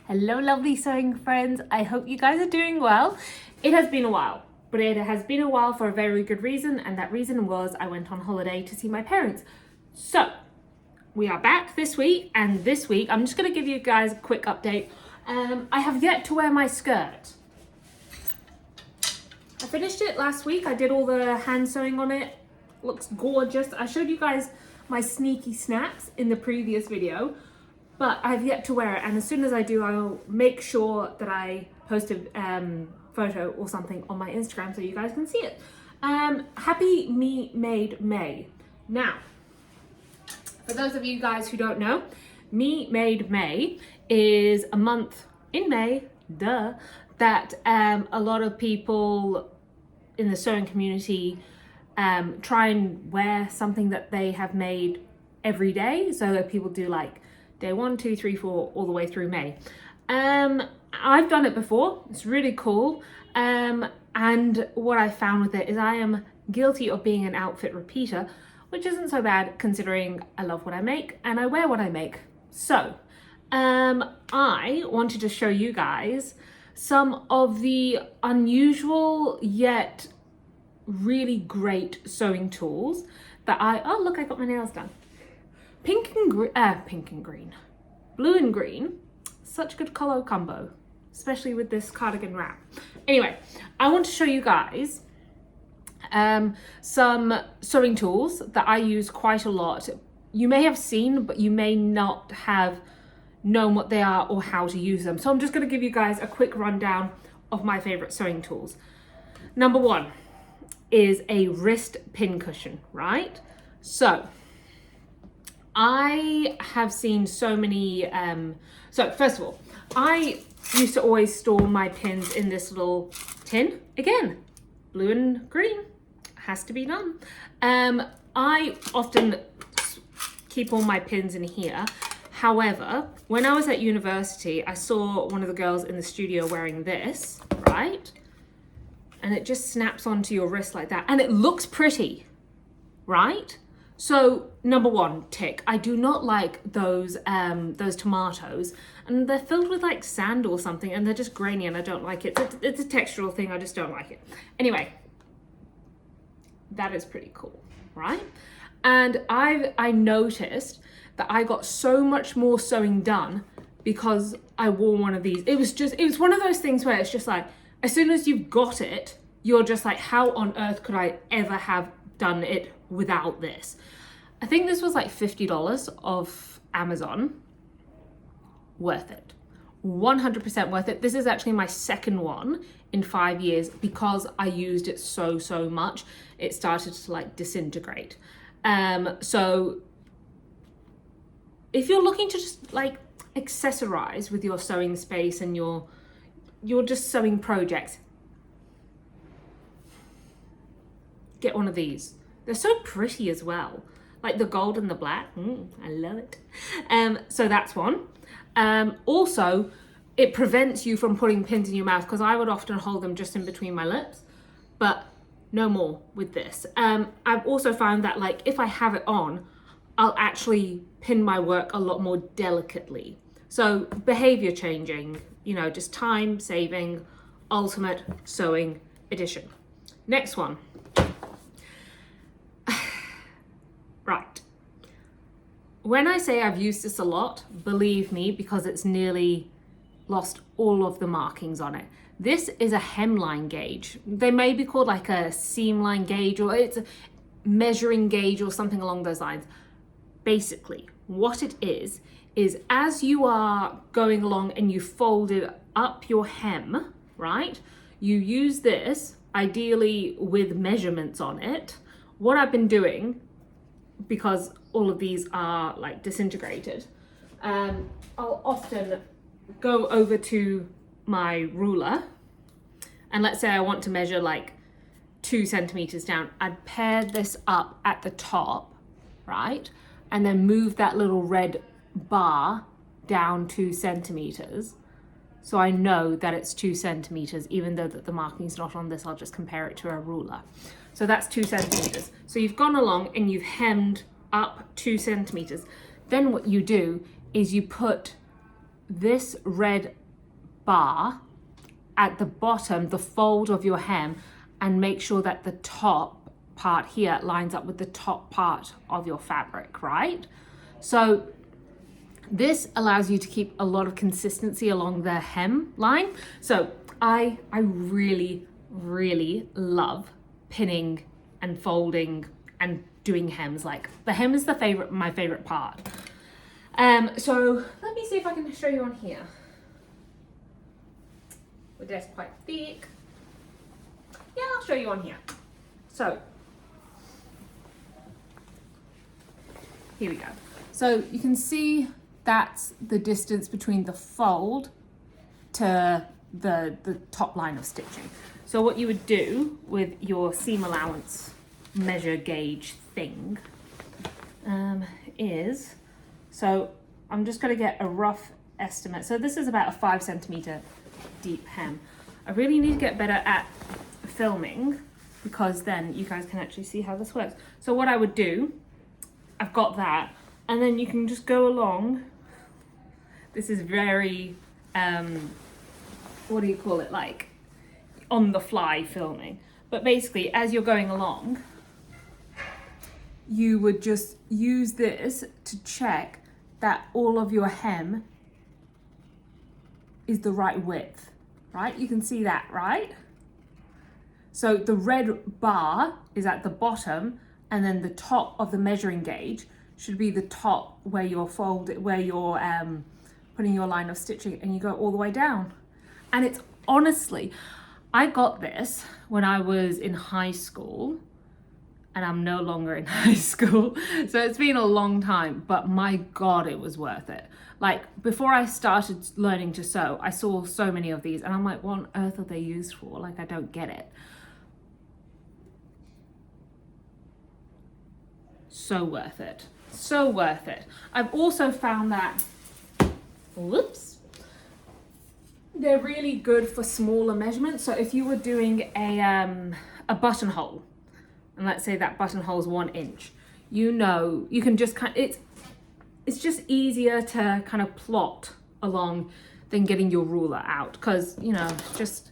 Hello lovely sewing friends, I hope you guys are doing well. It has been a while, but it has been a while for a very good reason, and that reason was I went on holiday to see my parents. So we are back this week, and this week I'm just going to give you guys a quick update. I have yet to wear my skirt. I finished it last week. I did all the hand sewing on it. Looks gorgeous. I showed you guys my sneaky snaps in the previous video, but I've yet to wear it, and as soon as I do, I'll make sure that I post a photo or something on my Instagram so you guys can see it. Happy Me Made May. Now, for those of you guys who don't know, Me Made May is a month in May, that a lot of people in the sewing community try and wear something that they have made every day. So that people do like day 1, 2, 3, 4, all the way through May. I've done it before. It's really cool. And what I found with it is I am guilty of being an outfit repeater, which isn't so bad considering I love what I make and I wear what I make. So I wanted to show you guys some of the unusual yet really great sewing tools that oh look, I got my nails done. Pink and green, blue and green, such good color combo, especially with this cardigan wrap. Anyway, I want to show you guys some sewing tools that I use quite a lot. You may have seen, but you may not have known what they are or how to use them. So I'm just going to give you guys a quick rundown of my favorite sewing tools. Number one is a wrist pin cushion, right? So I have seen so many, so first of all, I used to always store my pins in this little tin. Again, blue and green, has to be done. I often keep all my pins in here. However, when I was at university, I saw one of the girls in the studio wearing this, right? And it just snaps onto your wrist like that. And it looks pretty, right? So number one, tick. I do not like those tomatoes, and they're filled with like sand or something, and they're just grainy, and I don't like it. It's a textural thing. I just don't like it. Anyway, that is pretty cool, right? And I noticed that I got so much more sewing done because I wore one of these. It was one of those things where it's just like, as soon as you've got it, you're just like, how on earth could I ever have done it without this? I think this was like $50 off Amazon. Worth it. 100% worth it. This is actually my second one in 5 years because I used it so much. It started to like disintegrate. So if you're looking to just like accessorize with your sewing space and your just sewing projects, get one of these. They're so pretty as well, like the gold and the black. I love it. So that's one. Also, it prevents you from putting pins in your mouth, because I would often hold them just in between my lips, but no more with this. I've also found that like if I have it on, I'll actually pin my work a lot more delicately. So behavior changing, you know, just time saving, ultimate sewing edition. Next one. Right. When I say I've used this a lot, believe me, because it's nearly lost all of the markings on it. This is a hemline gauge. They may be called like a seam line gauge, or it's a measuring gauge or something along those lines. Basically, what it is as you are going along and you folded up your hem, right? You use this, ideally with measurements on it. What I've been doing, because all of these are like disintegrated, I'll often go over to my ruler, and let's say I want to measure like 2 centimeters down. I'd pair this up at the top, right? And then move that little red bar down 2 centimeters. So I know that it's 2 centimeters, even though that the marking's not on this, I'll just compare it to a ruler. So that's 2 centimeters. So you've gone along and you've hemmed up 2 centimeters. Then what you do is you put this red bar at the bottom, the fold of your hem, and make sure that the top part here lines up with the top part of your fabric, right? So this allows you to keep a lot of consistency along the hem line. So I really, really love pinning and folding and doing hems. Like the hem is my favorite part. So let me see if I can show you on here. Well, that's quite thick. Yeah, I'll show you on here. So here we go. So you can see that's the distance between the fold to the top line of stitching. So what you would do with your seam allowance measure gauge thing is, so I'm just going to get a rough estimate. So this is about a 5 centimeter deep hem. I really need to get better at filming because then you guys can actually see how this works. So what I would do, I've got that, and then you can just go along. This is very, what do you call it, like on the fly filming. But basically, as you're going along, you would just use this to check that all of your hem is the right width, right? You can see that, right? So the red bar is at the bottom, and then the top of the measuring gauge should be the top where you're putting your line of stitching, and you go all the way down. And it's honestly, I got this when I was in high school, and I'm no longer in high school. So it's been a long time, but my God, it was worth it. Like before I started learning to sew, I saw so many of these and I'm like, what on earth are they used for? Like, I don't get it. So worth it. So worth it. I've also found that, whoops, they're really good for smaller measurements. So if you were doing a buttonhole, and let's say that buttonhole is 1 inch, you know, you can just it's just easier to kind of plot along than getting your ruler out, because, you know, just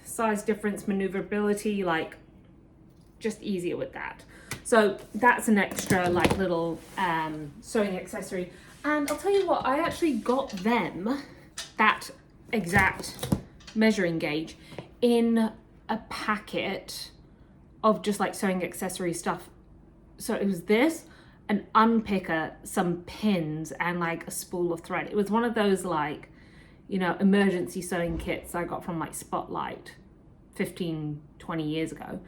size difference, maneuverability, like just easier with that. So that's an extra like little sewing accessory. And I'll tell you what, I actually got them that exact measuring gauge in a packet of just like sewing accessory stuff. So it was this, an unpicker, some pins, and like a spool of thread. It was one of those like, you know, emergency sewing kits I got from like Spotlight 15, 20 years ago,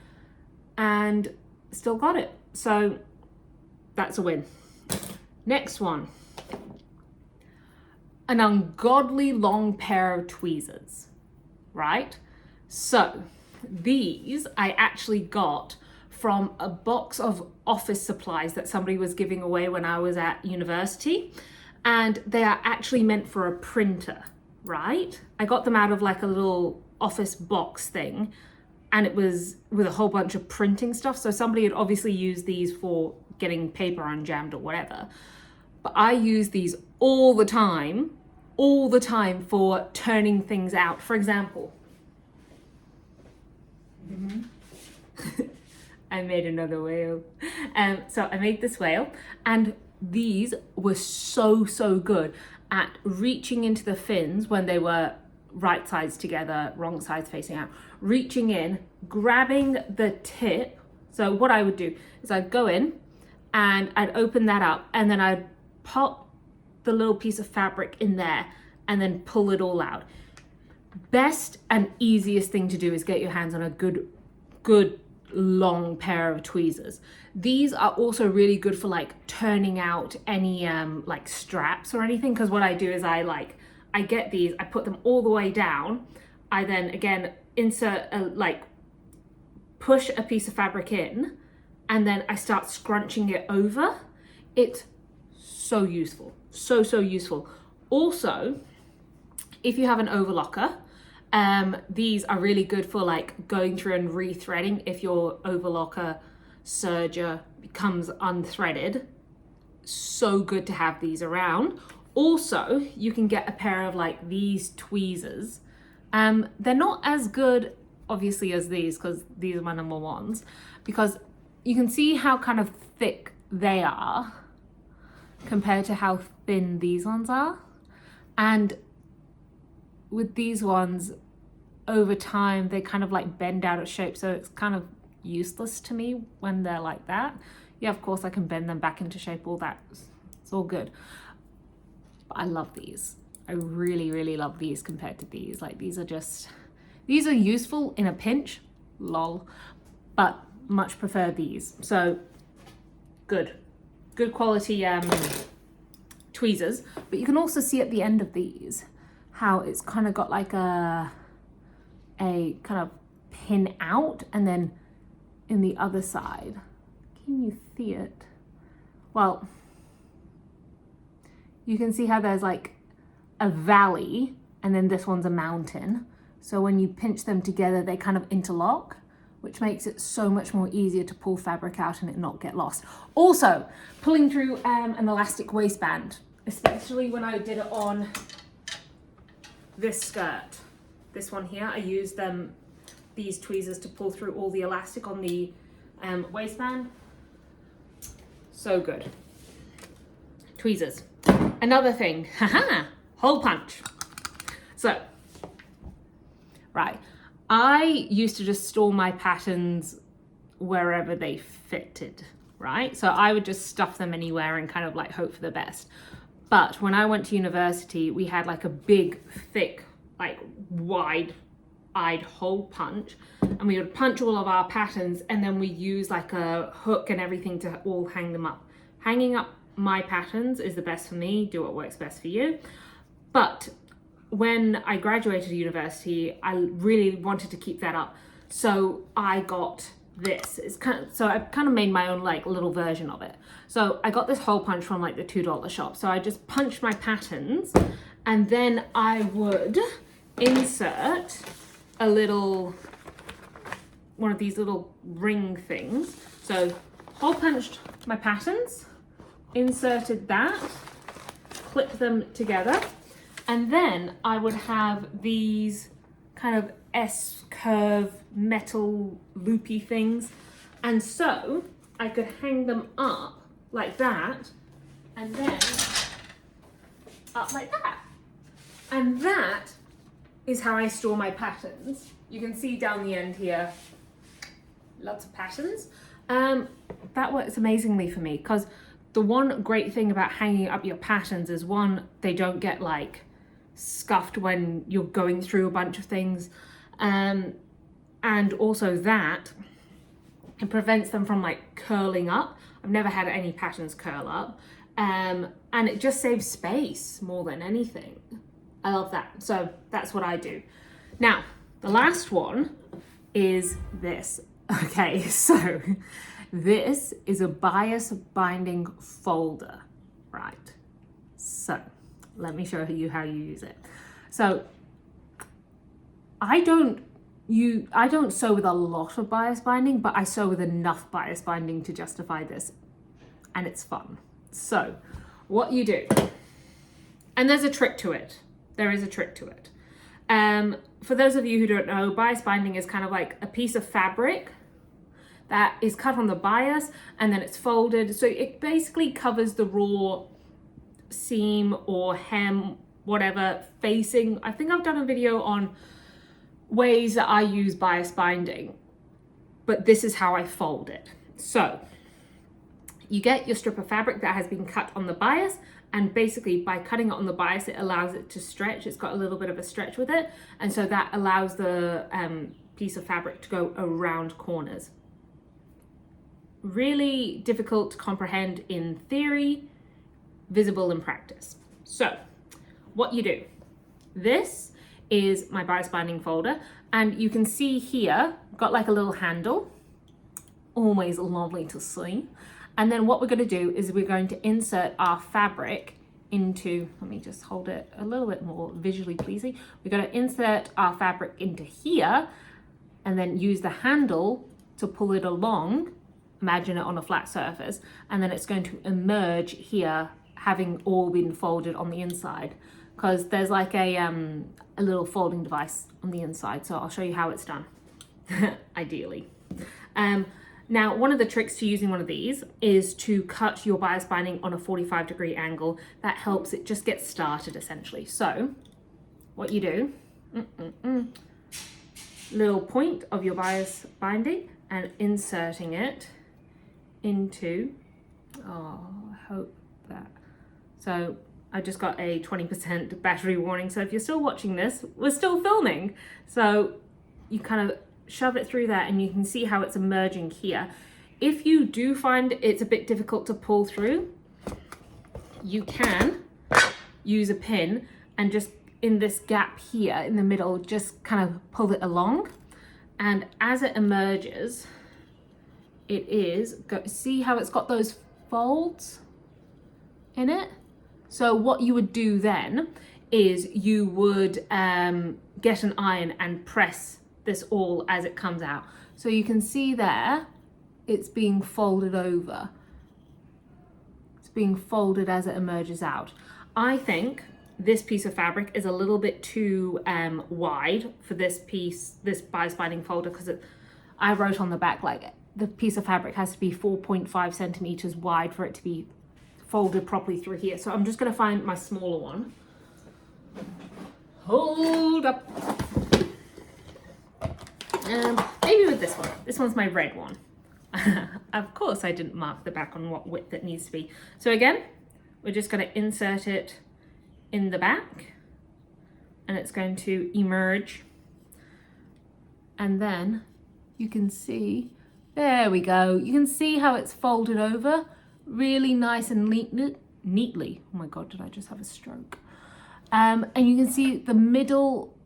and still got it. So that's a win. Next one, an ungodly long pair of tweezers, right? So these I actually got from a box of office supplies that somebody was giving away when I was at university, and they are actually meant for a printer, right? I got them out of like a little office box thing, and it was with a whole bunch of printing stuff. So somebody had obviously used these for getting paper unjammed or whatever. But I use these all the time for turning things out. For example, I made another whale. So I made this whale, and these were so good at reaching into the fins when they were right sides together, wrong sides facing out, reaching in, grabbing the tip. So what I would do is I'd go in and I'd open that up, and then I'd pop the little piece of fabric in there and then pull it all out. Best and easiest thing to do is get your hands on a good long pair of tweezers. These are also really good for like turning out any like straps or anything, because what I do is I get these, I put them all the way down, I then again insert push a piece of fabric in, and then I start scrunching it over. It's so useful, so useful. Also, if you have an overlocker, these are really good for like going through and rethreading if your overlocker serger becomes unthreaded. So good to have these around. Also, you can get a pair of like these tweezers. They're not as good, obviously, as these, because these are my number ones, because you can see how kind of thick they are compared to how thin these ones are. And with these ones, over time, they kind of like bend out of shape. So it's kind of useless to me when they're like that. Yeah, of course I can bend them back into shape, all that. It's all good. But I love these. I really, really love these compared to these. Like these are useful in a pinch, lol, but much prefer these. So good quality tweezers. But you can also see at the end of these how it's kind of got like a kind of pin out, and then in the other side, can you see it? Well, you can see how there's like a valley and then this one's a mountain. So when you pinch them together, they kind of interlock, which makes it so much more easier to pull fabric out and it not get lost. Also, pulling through an elastic waistband, especially when I did it on this skirt, this one here, I used these tweezers to pull through all the elastic on the waistband. So good. Tweezers. Another thing, haha, hole punch. So, right, I used to just store my patterns wherever they fitted, right? So I would just stuff them anywhere and kind of like hope for the best. But when I went to university, we had like a big, thick, like wide-eyed hole punch, and we would punch all of our patterns, and then we use like a hook and everything to all hang them up. Hanging up my patterns is the best for me. Do what works best for you. But when I graduated university, I really wanted to keep that up. So I got this. So I kind of made my own like little version of it. So I got this hole punch from like the $2 shop. So I just punched my patterns, and then I would insert a little, one of these little ring things. So hole punched my patterns, inserted that, clipped them together, and then I would have these kind of S-curve metal loopy things, and so I could hang them up like that, and then up like that. And that is how I store my patterns. You can see down the end here, lots of patterns. That works amazingly for me, because the one great thing about hanging up your patterns is, one, they don't get like scuffed when you're going through a bunch of things. And also that it prevents them from like curling up. I've never had any patterns curl up. And it just saves space more than anything. I love that. So that's what I do. Now, the last one is this. Okay, so this is a bias binding folder, right? So let me show you how you use it. So I don't sew with a lot of bias binding, but I sew with enough bias binding to justify this, and it's fun. So what you do, and there's a trick to it. There is a trick to it. For those of you who don't know, bias binding is kind of like a piece of fabric that is cut on the bias and then it's folded. So it basically covers the raw seam or hem, whatever, facing. I think I've done a video on ways that I use bias binding, but this is how I fold it. So you get your strip of fabric that has been cut on the bias, and basically by cutting it on the bias, it allows it to stretch. It's got a little bit of a stretch with it, and so that allows the piece of fabric to go around corners. Really difficult to comprehend in theory, visible in practice. So what you do, this is my bias binding folder, and you can see here, got like a little handle, always lovely to see. And then what we're going to do is we're going to insert our fabric into, let me just hold it a little bit more visually pleasing. We're going to insert our fabric into here and then use the handle to pull it along. Imagine it on a flat surface, and then it's going to emerge here having all been folded on the inside, because there's like a little folding device on the inside. So I'll show you how it's done, ideally. Now, one of the tricks to using one of these is to cut your bias binding on a 45-degree angle. That helps it just get started, essentially. So what you do, little point of your bias binding and inserting it into, I hope that, so I just got a 20% battery warning. So if you're still watching this, we're still filming. So you kind of shove it through there and you can see how it's emerging here. If you do find it's a bit difficult to pull through, you can use a pin and just in this gap here in the middle, just kind of pull it along. And as it emerges, see how it's got those folds in it? So what you would do then is you would get an iron and press this all as it comes out. So you can see there, it's being folded over. It's being folded as it emerges out. I think this piece of fabric is a little bit too wide for this piece, this bias binding folder, because I wrote on the back, like the piece of fabric has to be 4.5 centimeters wide for it to be folded properly through here. So I'm just gonna find my smaller one. Hold up. Maybe with this one. This one's my red one. Of course I didn't mark the back on what width it needs to be. So again, we're just going to insert it in the back and it's going to emerge. And then you can see, there we go. You can see how it's folded over really nice and neatly. Oh my God, did I just have a stroke? And you can see the middle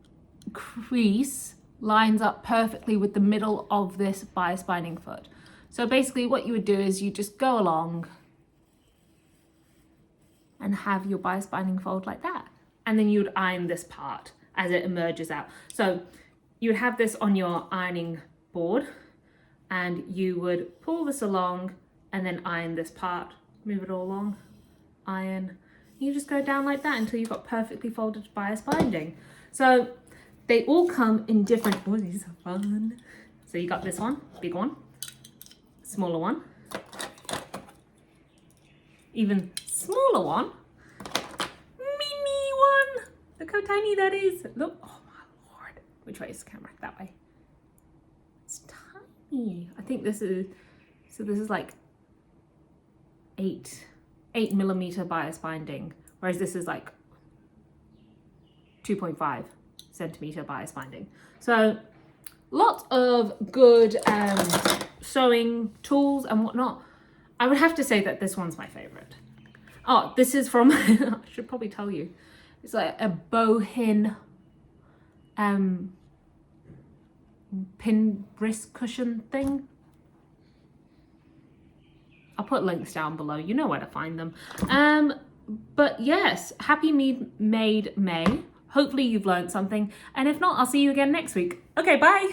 crease lines up perfectly with the middle of this bias binding foot. So basically what you would do is you just go along and have your bias binding fold like that. And then you would iron this part as it emerges out. So you would have this on your ironing board and you would pull this along and then iron this part, move it all along, iron. You just go down like that until you've got perfectly folded bias binding. So they all come in different, oh, these are fun. So you got this one, big one, smaller one, even smaller one, mini one. Look how tiny that is. Look, oh my Lord. Which way is the camera? That way. It's tiny. I think this is, so this is like 8 millimeter bias binding, whereas this is like 2.5 centimeter bias binding. So lots of good sewing tools and whatnot. I would have to say that this one's my favorite. Oh, this is from, I should probably tell you, it's like a bohin pin wrist cushion thing. I'll put links down below, you know where to find them. But yes, happy Made May. Hopefully you've learned something, and if not, I'll see you again next week. Okay, bye.